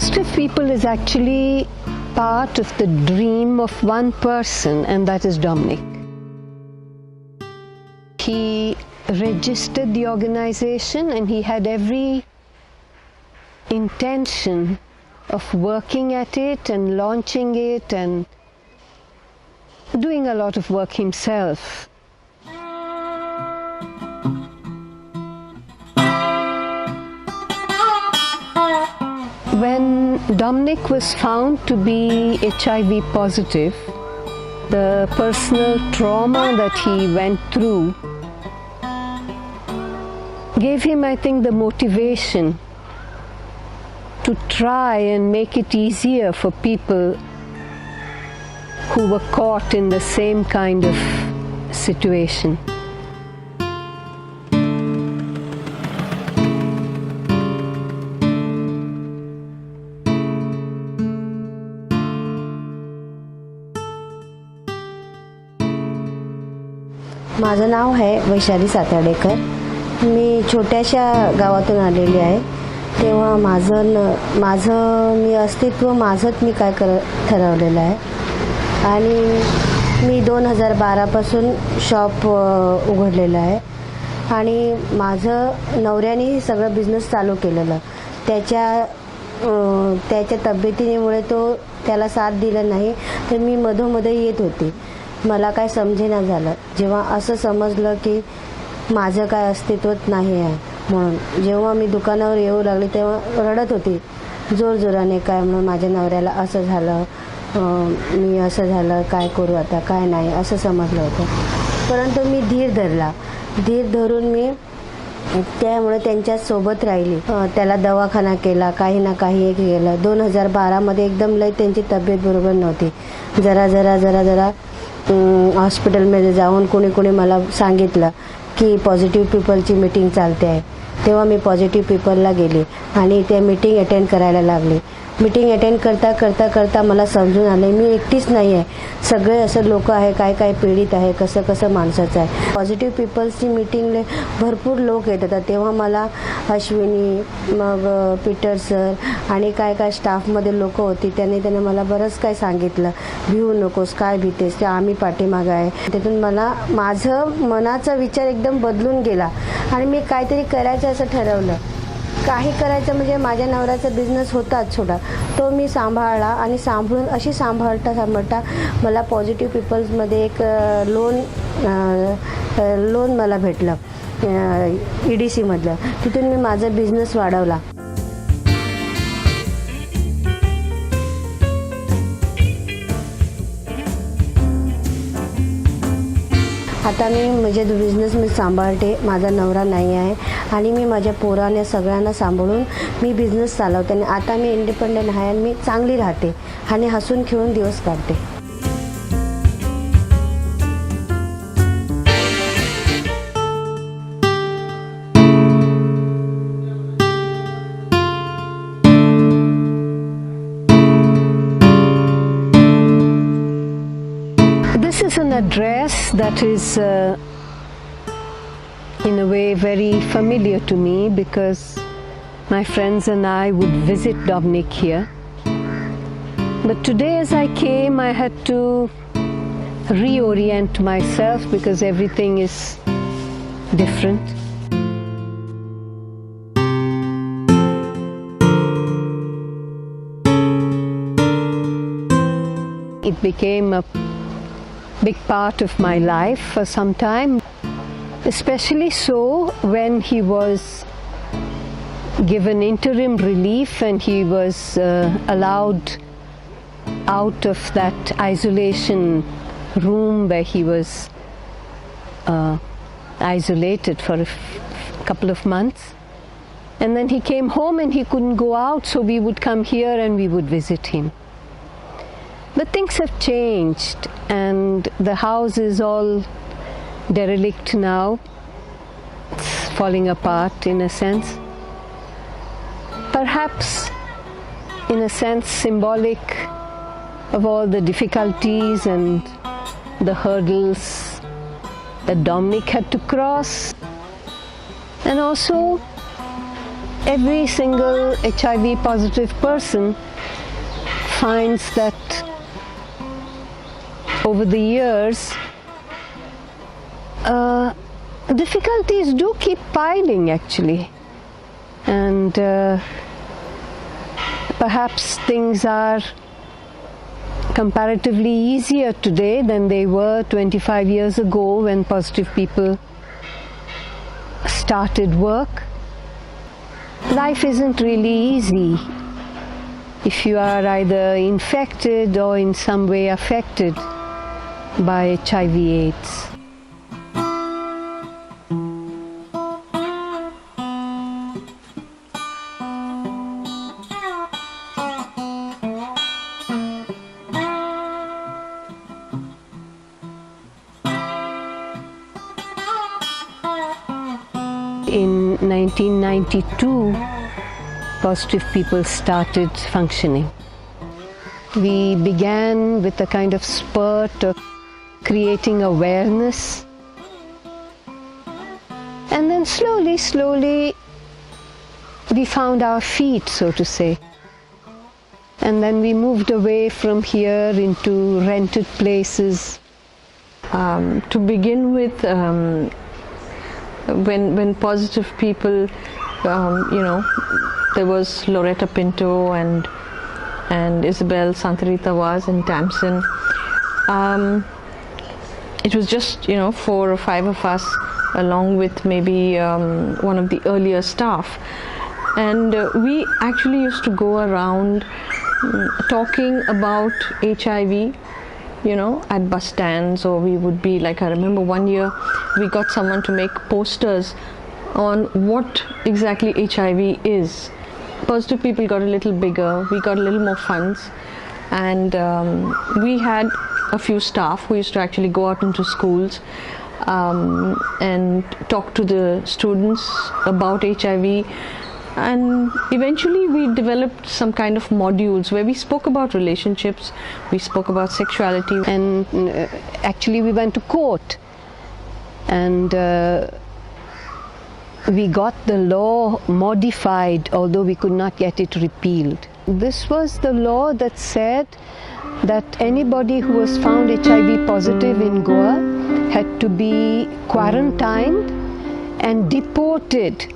positive people is actually part of the dream of one person, and that is Dominic. He registered the organization and he had every intention of working at it and launching it and doing a lot of work himself. When Dominic was found to be HIV positive, the personal trauma that he went through gave him, I think, the motivation to try and make it easier for people who were caught in the same kind of situation. माझं नाव आहे वैशाली साताडेकर. मी छोट्याशा गावातून आलेली आहे. तेव्हा माझं मी अस्तित्व माझंच मी काय ठरवलेलं आहे. आणि मी 2012 पासून शॉप उघडलेलं आहे. आणि माझं नवऱ्याने सगळं बिझनेस चालू केलेलं. त्याच्या तब्येतीमुळे त्याला साथ दिला नाही, तर मी मधोमध येत होते. मला काय समजेना झालं. जेव्हा असं समजलं की माझं काय अस्तित्वच नाही आहे म्हणून, जेव्हा मी दुकानावर येऊ लागले तेव्हा रडत होती जोरजोराने. काय म्हणून माझ्या नवऱ्याला असं झालं, मी असं झालं, काय करू आता, काय नाही असं समजलं होतं. परंतु मी धीर धरला. धीर धरून मी त्यामुळे त्यांच्या सोबत राहिली. त्याला दवाखाना केला, काही ना काही एक केलं. 2012 मध्ये एकदम लय त्यांची तब्येत बरोबर नव्हती. जरा हॉस्पिटलमध्ये जाऊन कोणी मला सांगितलं की पॉझिटिव्ह पीपलची मीटिंग चालते आहे. तेव्हा मी पॉझिटिव्ह पीपलला गेले आणि ते मीटिंग अटेंड करायला लागले. मीटिंग अटेंड करता मला समजून आले मी एकटीच नाही आहे. सगळे असं लोक आहे, काय पीडित आहे, कसं माणसाचं आहे. पॉझिटिव्ह पीपल्सची मीटिंगला भरपूर लोक येत होतात. तेव्हा मला अश्विनी, मग पीटर सर आणि काय स्टाफमध्ये लोक होती. त्याने मला बरंच काय सांगितलं. भिवू नकोस, काय भीतेस, ते आम्ही पाठीमागं आहे. त्यातून मला माझं मनाचा विचार एकदम बदलून गेला आणि मी काहीतरी करायचं असं ठरवलं. काही करायचं म्हणजे माझ्या नवऱ्याचा बिझनेस होताच छोटा, तो मी सांभाळला. आणि सांभाळता मला पॉझिटिव्ह पीपल्समध्ये एक लोन मला भेटलं EDC मधलं. तिथून मी माझा बिझनेस वाढवला. आता मी म्हणजे बिझनेस मी सांभाळते. माझा नवरा नाही आहे आणि मी माझ्या पोराने सगळ्यांना सांभाळून मी बिझनेस चालवते. आणि आता मी इंडिपेंडंट आहे आणि मी चांगली राहते आणि हसून खेळून दिवस काढते. This is an address that is in a way very familiar to me because my friends and I would visit Dominic here. But today as I came, I had to reorient myself because everything is different. It became a big part of my life for some time, especially so when he was given interim relief and he was allowed out of that isolation room where he was isolated for a couple of months. And then he came home and he couldn't go out, so we would come here and we would visit him. But things have changed and the house is all derelict now. It's falling apart in a sense. Perhaps in a sense symbolic of all the difficulties and the hurdles that Dominic had to cross, and also Every single HIV positive person finds that over the years, difficulties do keep piling actually, and perhaps things are comparatively easier today than they were 25 years ago when positive people started work. Life isn't really easy if you are either infected or in some way affected by HIV/AIDS. In 1992, positive people started functioning. We began with a kind of spurt of creating awareness, and then slowly we found our feet, so to say. And then we moved away from here into rented places. To begin with, when positive people, there was Loretta Pinto and Isabel Santarita was in Tamsin. It was just 4 or 5 of us, along with maybe one of the earlier staff, and we actually used to go around talking about HIV, at bus stands, or we would be like, I remember one year we got someone to make posters on what exactly HIV is. Positive people got a little bigger, we got a little more funds, and we had a few staff who used to actually go out into schools and talk to the students about HIV. And eventually we developed some kind of modules where we spoke about relationships, we spoke about sexuality, and actually we went to court, and we got the law modified, although we could not get it repealed. This was the law that said that anybody who was found HIV positive in Goa had to be quarantined and deported.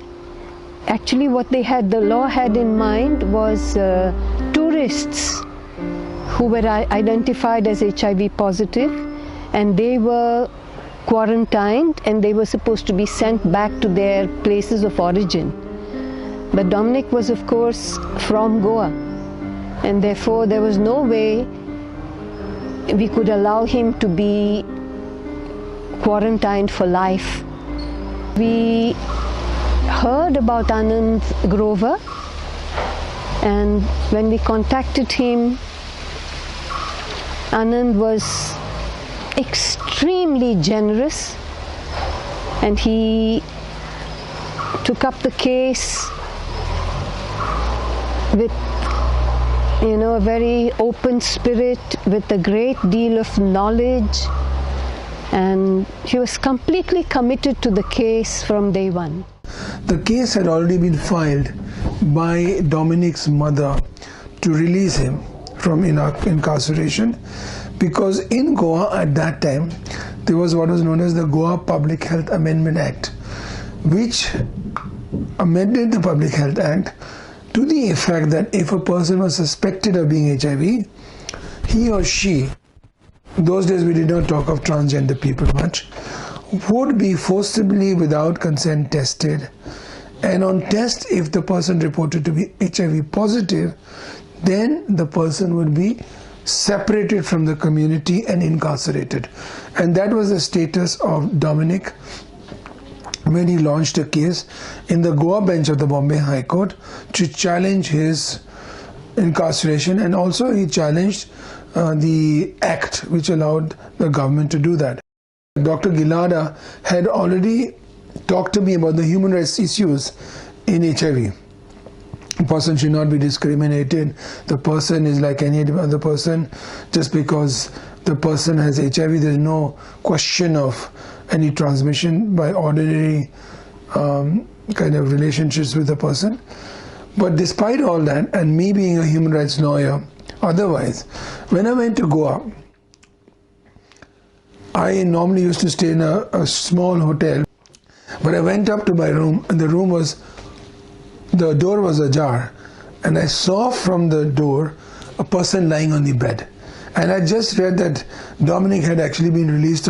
Actually, what the law had in mind was tourists who were identified as HIV positive, and they were quarantined and they were supposed to be sent back to their places of origin. But Dominic was, of course, from Goa, and therefore there was no way we could allow him to be quarantined for life. We heard about Anand Grover, and when we contacted him, Anand was extremely generous, and he took up the case with a very open spirit, with a great deal of knowledge, and he was completely committed to the case from day one. The case had already been filed by Dominic's mother to release him from incarceration, because in Goa at that time there was what was known as the Goa Public Health Amendment Act, which amended the Public Health Act to the effect that if a person was suspected of being HIV, he or she, those days we did not talk of transgender people much, would be forcibly without consent tested, and on test, if the person reported to be HIV positive, then the person would be separated from the community and incarcerated. And that was the status of Dominic when he launched a case in the Goa bench of the Bombay High Court to challenge his incarceration, and also he challenged the act which allowed the government to do that. Dr. Gilada had already talked to me about the human rights issues in HIV. A person should not be discriminated. The person is like any other person. Just because the person has HIV, there is no question of any transmission by ordinary kind of relationships with the person. But despite all that, and me being a human rights lawyer, otherwise, when I went to Goa, I normally used to stay in a small hotel, but I went up to my room and the door was ajar, and I saw from the door a person lying on the bed. And I just read that Dominic had actually been released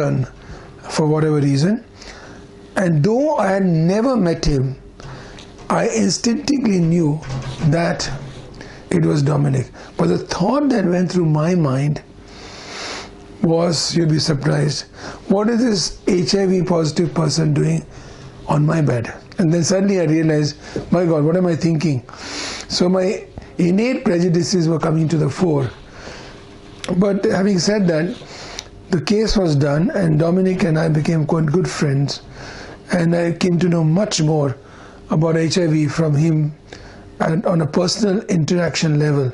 for whatever reason. And though I had never met him, I instinctively knew that it was Dominic. But the thought that went through my mind was, you'd be surprised, what is this HIV positive person doing on my bed? And then suddenly I realized, my God, what am I thinking? So my innate prejudices were coming to the fore. But having said that, the case was done and Dominic and I became quite good friends, and I came to know much more about HIV from him and on a personal interaction level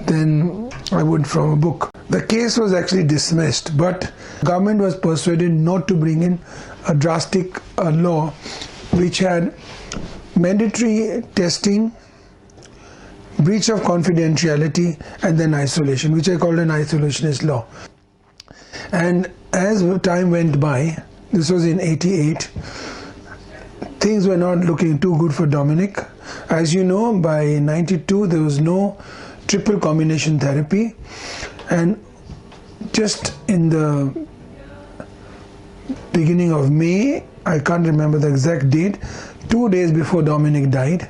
than I would from a book. The case was actually dismissed, but government was persuaded not to bring in a drastic law which had mandatory testing, breach of confidentiality, and then isolation, which I called an isolationist law. And as time went by, this was in 88, things were not looking too good for Dominic. As you know, by 92 there was no triple combination therapy, and just in the beginning of May, I can't remember the exact date, 2 days before Dominic died,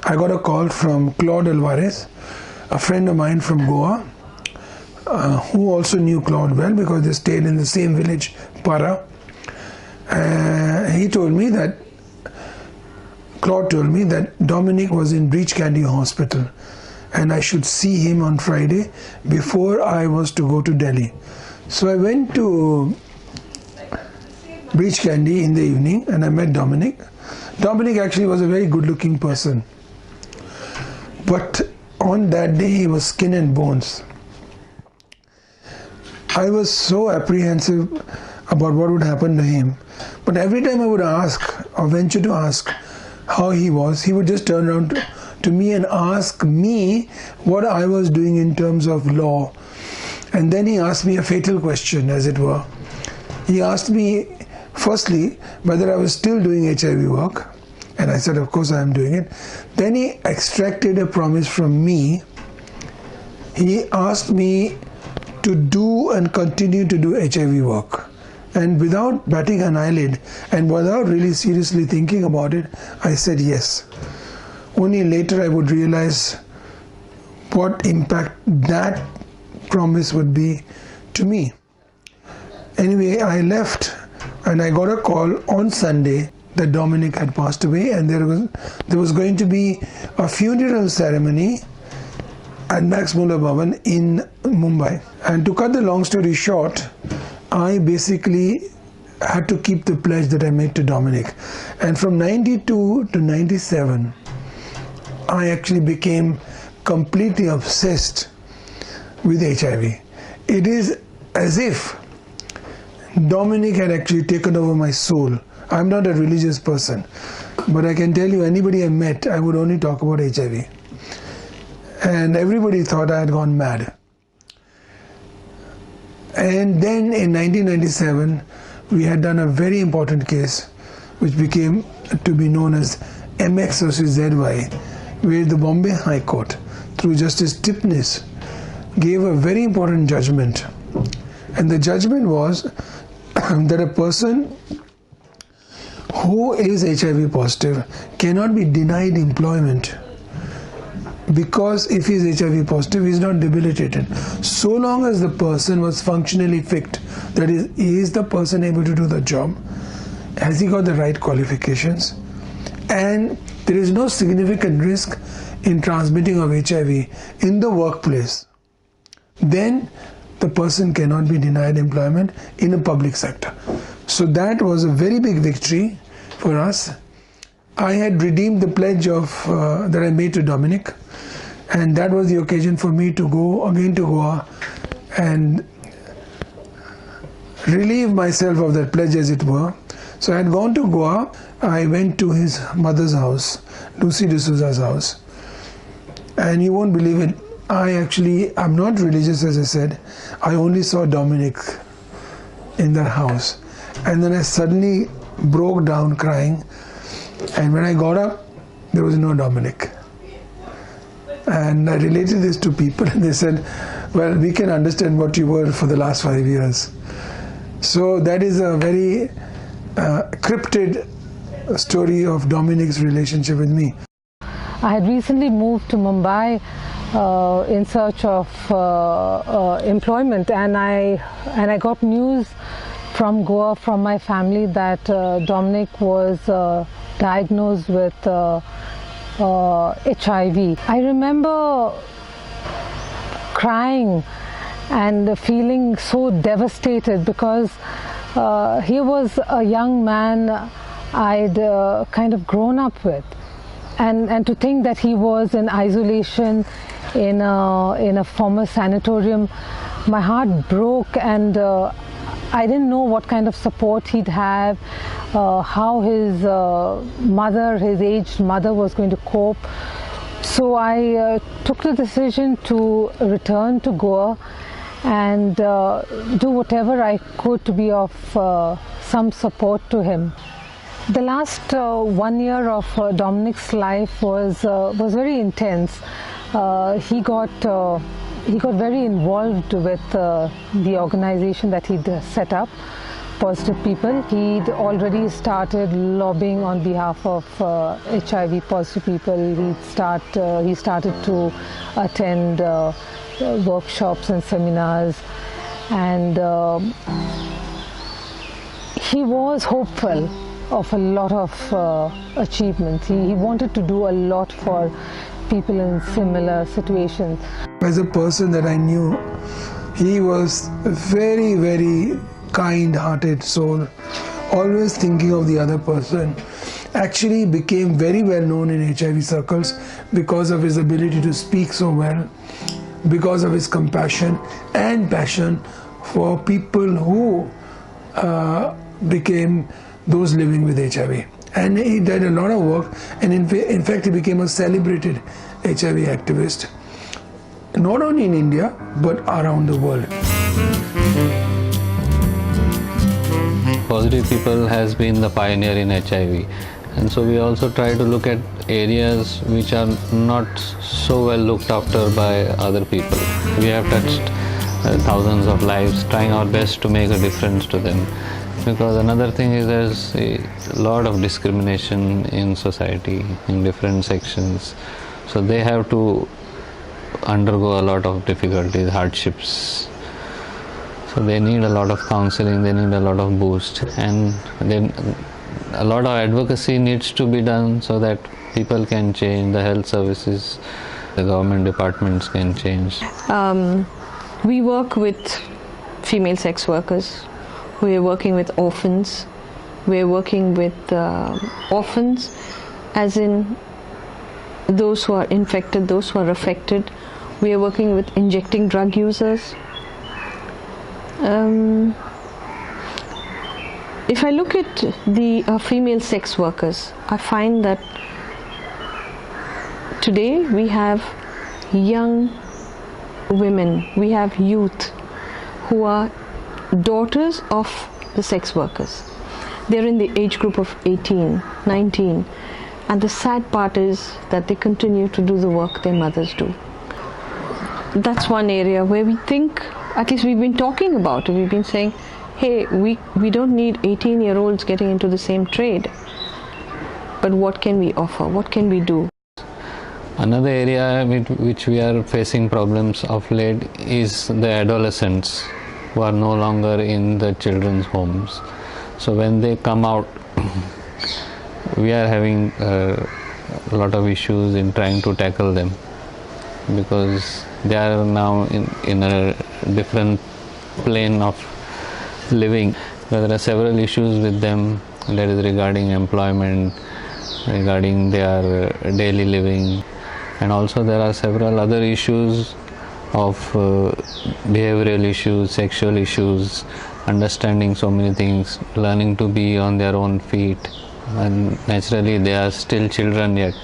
I got a call from Claude Alvarez, a friend of mine from Goa, who also knew Claude well because they stayed in the same village, Para. Claude told me that Dominic was in Breach Candy Hospital and I should see him on Friday before I was to go to Delhi. So I went to Breach Candy in the evening and I met Dominic. Dominic actually was a very good looking person, but on that day he was skin and bones. I was so apprehensive about what would happen to him, but every time I would ask or venture to ask how he was, he would just turn around to me and ask me what I was doing in terms of law. And then he asked me a fatal question, as it were. He asked me firstly whether I was still doing HIV work, and I said of course I am doing it. Then he extracted a promise from me. He asked me to do and continue to do HIV work, and without batting an eyelid and without really seriously thinking about it, I said yes. Only later I would realize what impact that promise would be to me. Anyway, I left and I got a call on Sunday that Dominic had passed away, and there was going to be a funeral ceremony at Max Muller Bhavan in Mumbai. And to cut the long story short, I basically had to keep the pledge that I made to Dominic. And from 92 to 97, I actually became completely obsessed with HIV. It is as if Dominic had actually taken over my soul. I'm not a religious person, but I can tell you, anybody I met, I would only talk about HIV. And everybody thought I had gone mad. And then in 1997, we had done a very important case, which became to be known as MX versus ZY, where the Bombay High Court, through Justice Tipnis, gave a very important judgment. And the judgment was that a person who is HIV positive cannot be denied employment, because if he is HIV positive, he is not debilitated. So long as the person was functionally fit, that is the person able to do the job, has he got the right qualifications, and there is no significant risk in transmitting of HIV in the workplace, then the person cannot be denied employment in a public sector. So that was a very big victory for us. I had redeemed the pledge of that I made to Dominic, and that was the occasion for me to go again to Goa and relieve myself of that pledge, as it were. So I had gone to Goa. I went to his mother's house, Lucy D'Souza's house. And you won't believe it, I'm not religious, as I said. I only saw Dominic in that house. And then I suddenly broke down crying. And when I got up, there was no Dominic. And I related this to people, and they said, well, we can understand what you were for the last 5 years. So that is a very cryptid story of Dominic's relationship with me. I had recently moved to Mumbai in search of employment, and I got news from Goa, from my family, that Dominic was diagnosed with HIV. I remember crying and feeling so devastated, because he was a young man I'd kind of grown up with. And to think that he was in isolation in a former sanatorium, my heart broke, and I didn't know what kind of support he'd have, how his mother, his aged mother, was going to cope. So I took the decision to return to Goa and do whatever I could to be of some support to him. The last 1 year of Dominic's life was very intense. He got very involved with the organization that he'd set up, Positive People. He'd already started lobbying on behalf of HIV positive people. He started to attend workshops and seminars, and he was hopeful of a lot of achievements. He wanted to do a lot for people in similar situations. As a person that I knew, he was a very, very kind-hearted soul, always thinking of the other person. Actually became very well known in HIV circles because of his ability to speak so well, because of his compassion and passion for people who became those living with HIV. And he did a lot of work, and in fact he became a celebrated HIV activist, not only in India but around the world. Positive People has been the pioneer in HIV, and so we also try to look at areas which are not so well looked after by other people. We have touched thousands of lives, trying our best to make a difference to them. Because another thing is, there's a lot of discrimination in society, in different sections. So they have to undergo a lot of difficulties, hardships. So they need a lot of counseling, they need a lot of boost, and then a lot of advocacy needs to be done so that people can change, the health services, the government departments can change. We work with female sex workers. We are working with orphans. We are working with orphans, as in those who are infected, those who are affected. We are working with injecting drug users. If I look at the female sex workers, I find that today we have young women, we have youth who are daughters of the sex workers. They're in the age group of 18, 19, and the sad part is that they continue to do the work their mothers do. That's one area where we think, at least we've been talking about it, we've been saying, hey, we don't need 18-year-olds getting into the same trade, but what can we offer, what can we do? Another area with which we are facing problems of late is the adolescents who are no longer in the children's homes. So when they come out, we are having a lot of issues in trying to tackle them, because they are now in a different plane of living. There are several issues with them, that is regarding employment, regarding their daily living, and also there are several other issues of behavioral issues, sexual issues, understanding so many things, learning to be on their own feet, and naturally they are still children yet,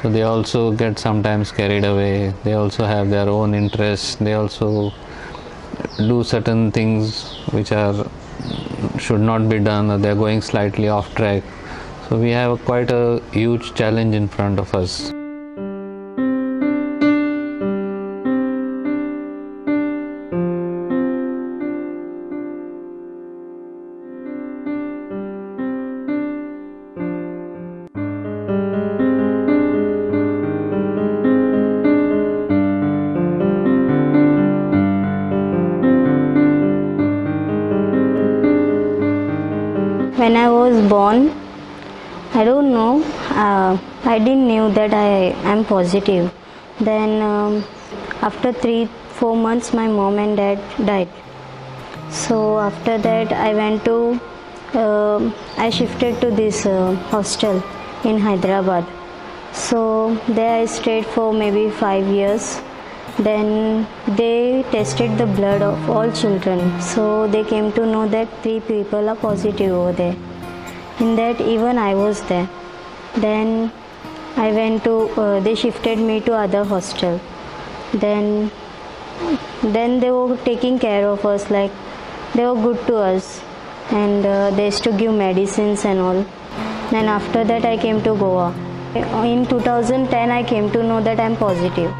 so they also get sometimes carried away. They also have their own interests. They also do certain things which should not be done, or they are going slightly off track. So we have quite a huge challenge in front of us. When I was born, I don't know, I didn't knew that I am positive. Then after 3-4 months my mom and dad died. So after that I shifted to this hostel in Hyderabad. So there I stayed for maybe 5 years. Then they tested the blood of all children. So they came to know that 3 people are positive over there. In that even I was there. Then I went to, they shifted me to other hostel. Then they were taking care of us, like they were good to us, and they used to give medicines and all. Then after that I came to Goa. In 2010 I came to know that I am positive.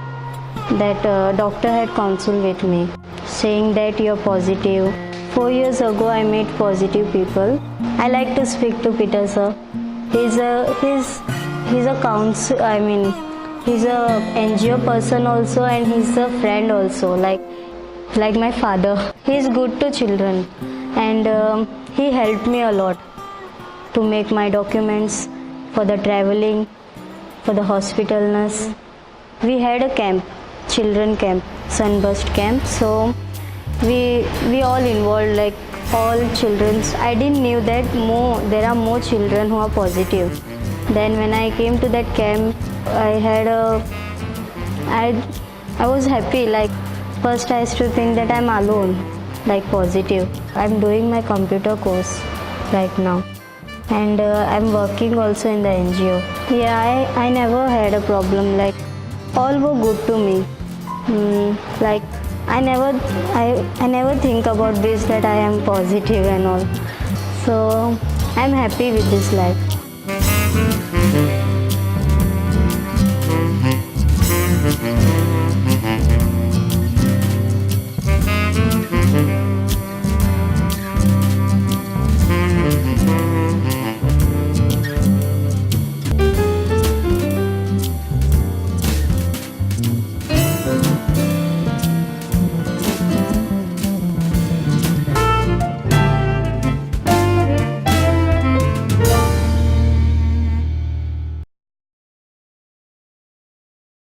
That doctor had consulted with me saying that you're positive. 4 years ago I met positive people. I like to speak to Peter sir. He's a counsel, I mean he's a NGO person also, and he's a friend also, like my father. He's good to children, and he helped me a lot to make my documents for the traveling, for the hospital nurse. We had a camp, children camp, sunburst camp. So we all involved, like all children. I didn't knew that there are more children who are positive. Then when I came to that camp, I was happy. Like first I used to think that I'm alone, like positive. I'm doing my computer course right now, and I'm working also in the NGO. Yeah, I never had a problem. Like all were good to me. Like I never think about this, that I am positive and all. So I'm happy with this life.